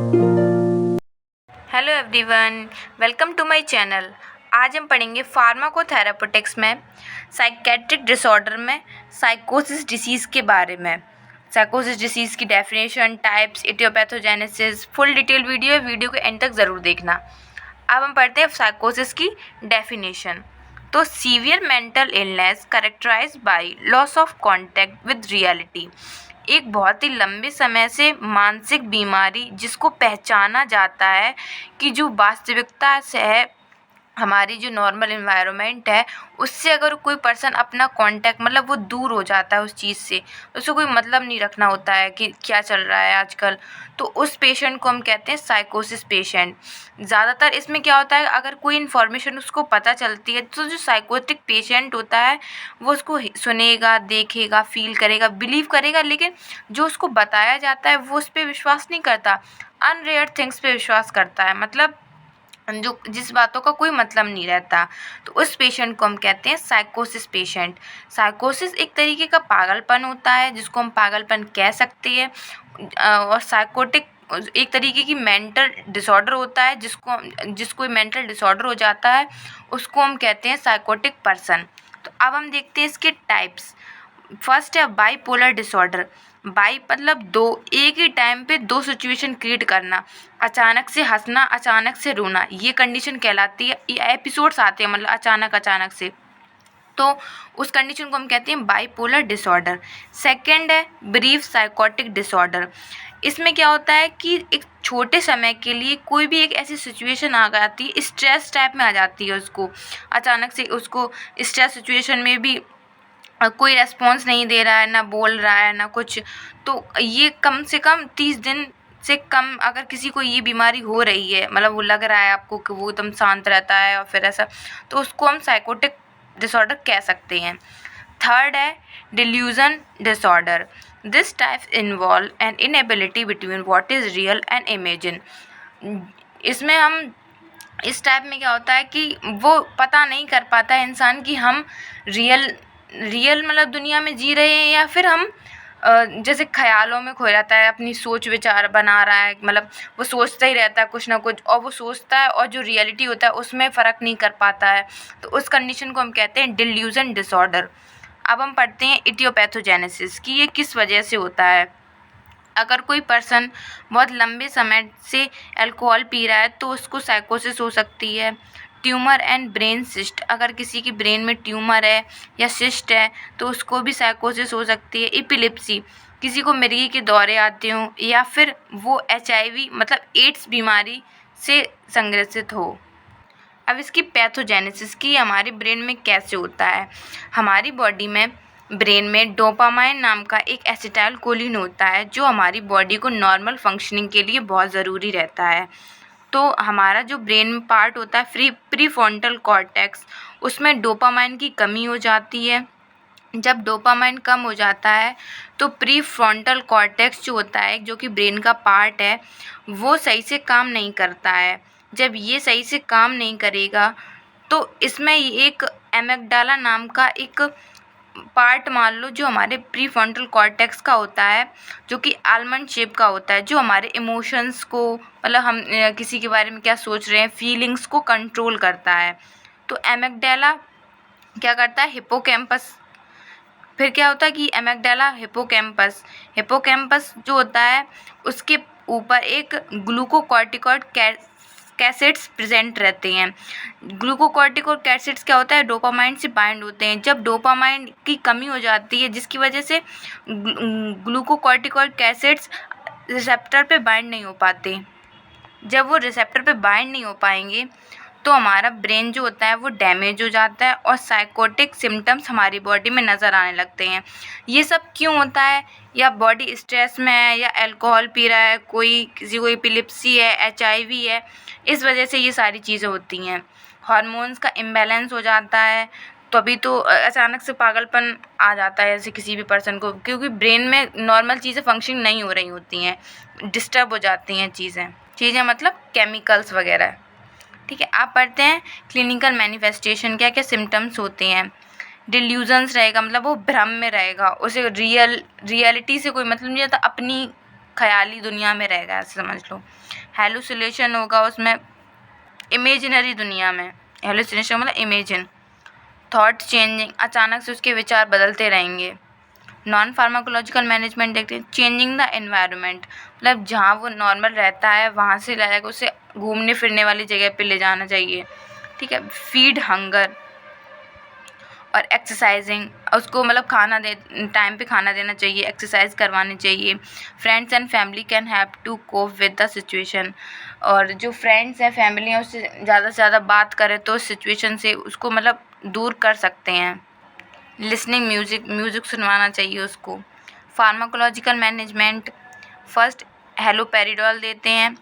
Hello everyone, welcome to my channel. आज हम पढ़ेंगे फार्माकोथेरापेटिक्स में साइकेट्रिक डिसऑर्डर में साइकोसिस डिसीज़ के बारे में। साइकोसिस डिसीज़ की definition, types, aetiopathogenesis, full detail video को एंड तक ज़रूर देखना। अब हम पढ़ते हैं साइकोसिस की डेफिनेशन। तो severe mental illness characterised by loss of contact with reality, एक बहुत ही लंबे समय से मानसिक बीमारी जिसको पहचाना जाता है कि जो वास्तविकता से है, हमारी जो नॉर्मल इन्वायरमेंट है उससे अगर कोई पर्सन अपना कांटेक्ट मतलब वो दूर हो जाता है उस चीज़ से, उसको कोई मतलब नहीं रखना होता है कि क्या चल रहा है आजकल, तो उस पेशेंट को हम कहते हैं साइकोसिस पेशेंट। ज़्यादातर इसमें क्या होता है, अगर कोई इन्फॉर्मेशन उसको पता चलती है तो जो साइकोटिक पेशेंट होता है वो उसको सुनेगा, देखेगा, फील करेगा, बिलीव करेगा, लेकिन जो उसको बताया जाता है वो उस पर विश्वास नहीं करता, अनरेयर थिंग्स पे विश्वास करता है, मतलब जो जिस बातों का कोई मतलब नहीं रहता। तो उस पेशेंट को हम कहते हैं साइकोसिस पेशेंट। साइकोसिस एक तरीके का पागलपन होता है जिसको हम पागलपन कह सकते हैं, और साइकोटिक एक तरीके की मेंटल डिसऑर्डर होता है जिसको मेंटल डिसऑर्डर हो जाता है उसको हम कहते हैं साइकोटिक पर्सन। तो अब हम देखते हैं इसके टाइप्स। फर्स्ट है बाईपोलर डिसऑर्डर। बाई मतलब दो, एक ही टाइम पे दो सिचुएशन क्रिएट करना, अचानक से हंसना, अचानक से रोना, ये कंडीशन कहलाती है। ये एपिसोड्स आते हैं मतलब अचानक अचानक से, तो उस कंडीशन को हम कहते हैं बाईपोलर डिसऑर्डर। सेकंड है ब्रीफ साइकोटिक डिसऑर्डर। इसमें क्या होता है कि एक छोटे समय के लिए कोई भी एक ऐसी सिचुएशन आ जाती है, स्ट्रेस टाइप में आ जाती है उसको, अचानक से उसको स्ट्रेस सिचुएशन में भी कोई रेस्पॉन्स नहीं दे रहा है, ना बोल रहा है, ना कुछ, तो ये कम से कम 30 दिन से कम अगर किसी को ये बीमारी हो रही है, मतलब वो लग रहा है आपको कि वो एकदम शांत रहता है और फिर ऐसा, तो उसको हम साइकोटिक डिसऑर्डर कह सकते हैं। थर्ड है delusion disorder. This type involve N inability between what is real and imagine. इसमें हम इस टाइप में क्या होता है कि वो पता नहीं कर पाता है इंसान कि हम रियल मतलब दुनिया में जी रहे हैं या फिर हम जैसे ख्यालों में खो जाता है, अपनी सोच विचार बना रहा है, मतलब वो सोचता ही रहता है कुछ ना कुछ, और वो सोचता है और जो रियलिटी होता है उसमें फ़र्क नहीं कर पाता है, तो उस कंडीशन को हम कहते हैं डिल्यूजन डिसऑर्डर। अब हम पढ़ते हैं इटियोपैथोजेनेसिस कि ये किस वजह से होता है। अगर कोई पर्सन बहुत लंबे समय से अल्कोहल पी रहा है तो उसको साइकोसिस हो सकती है। ट्यूमर एंड ब्रेन सिस्ट, अगर किसी की ब्रेन में ट्यूमर है या सिस्ट है तो उसको भी साइकोसिस हो सकती है। एपिलेप्सी, किसी को मिर्गी के दौरे आते हों या फिर वो HIV मतलब एड्स बीमारी से संग्रसित हो। अब इसकी पैथोजेनेसिस की हमारे ब्रेन में कैसे होता है। हमारी बॉडी में ब्रेन में डोपामाइन नाम का एक एसिटाइलकोलिन होता है जो हमारी बॉडी को नॉर्मल फंक्शनिंग के लिए बहुत ज़रूरी रहता है। तो हमारा जो ब्रेन में पार्ट होता है प्रीफ्रंटल कॉर्टेक्स, उसमें डोपामाइन की कमी हो जाती है। जब डोपामाइन कम हो जाता है तो प्रीफ्रंटल कॉर्टेक्स जो होता है, जो कि ब्रेन का पार्ट है, वो सही से काम नहीं करता है। जब ये सही से काम नहीं करेगा तो इसमें एक एमिग्डाला नाम का एक पार्ट मान लो जो हमारे प्रीफ्रंटल कॉर्टेक्स का होता है, जो कि आलमंड शेप का होता है, जो हमारे इमोशंस को मतलब हम किसी के बारे में क्या सोच रहे हैं, फीलिंग्स को कंट्रोल करता है। तो एमिग्डाला क्या करता है, हिप्पोकैम्पस, फिर क्या होता है कि एमिग्डाला हिप्पोकैम्पस जो होता है उसके ऊपर एक ग्लूकोकॉर्टिकॉइड कैसेट्स प्रेजेंट रहते हैं। ग्लूकोकॉर्टिकॉइड कैसेट्स क्या होता है, डोपामाइन से बाइंड होते हैं। जब डोपामाइन की कमी हो जाती है जिसकी वजह से ग्लूकोकॉर्टिकॉइड कैसेट्स रिसेप्टर पे बाइंड नहीं हो पाते, जब वो रिसेप्टर पे बाइंड नहीं हो पाएंगे तो हमारा ब्रेन जो होता है वो डैमेज हो जाता है और साइकोटिक सिम्टम्स हमारी बॉडी में नज़र आने लगते हैं। ये सब क्यों होता है, या बॉडी स्ट्रेस में है, या अल्कोहल पी रहा है कोई, किसी को एपिलेप्सी है, HIV है, इस वजह से ये सारी चीज़ें होती हैं। हार्मोन्स का इम्बैलेंस हो जाता है, तभी तो अचानक से पागलपन आ जाता है ऐसे किसी भी पर्सन को, क्योंकि ब्रेन में नॉर्मल चीज़ें फंक्शन नहीं हो रही होती हैं, डिस्टर्ब हो जाती हैं चीज़ें मतलब केमिकल्स वगैरह। ठीक है, आप पढ़ते हैं क्लिनिकल मैनिफेस्टेशन, क्या क्या सिम्टम्स होते हैं। डिल्यूजन्स रहेगा, मतलब वो भ्रम में रहेगा, उसे रियलिटी से कोई मतलब नहीं रहता, अपनी ख़याली दुनिया में रहेगा, ऐसे समझ लो। हेलुसिनेशन होगा उसमें इमेजिनरी दुनिया में, हेलुसिनेशन मतलब इमेजिन। थॉट चेंजिंग, अचानक से उसके विचार बदलते रहेंगे। नॉन फार्माकोलॉजिकल मैनेजमेंट देखते हैं, चेंजिंग द एनवायरनमेंट, मतलब जहाँ वो नॉर्मल रहता है वहाँ से लाएगा उसे घूमने फिरने वाली जगह पे ले जाना चाहिए, ठीक है। फीड हंगर और एक्सरसाइजिंग, उसको मतलब खाना दे, टाइम पे खाना देना चाहिए, एक्सरसाइज करवानी चाहिए। Friends and family can have to cope with the situation, और जो फ्रेंड्स हैं फैमिली हैं उससे ज़्यादा से ज़्यादा बात करें तो सिचुएशन से उसको मतलब दूर कर सकते हैं। लिसनिंग म्यूज़िक सुनवाना चाहिए उसको। फार्माकोलॉजिकल मैनेजमेंट, फर्स्ट हेलोपेरिडोल देते हैं,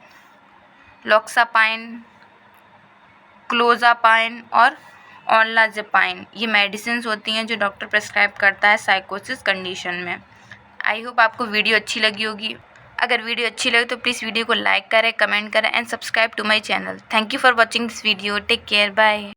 लॉक्सापाइन, क्लोज़ापाइन और ओनलाज़ेपाइन, ये मेडिसिन्स होती हैं जो डॉक्टर प्रेस्क्राइब करता है साइकोसिस कंडीशन में। आई होप आपको वीडियो अच्छी लगी होगी। अगर वीडियो अच्छी लगे तो प्लीज़ वीडियो को लाइक करें, कमेंट करें and subscribe to my channel. Thank you for watching this video. Take care, bye.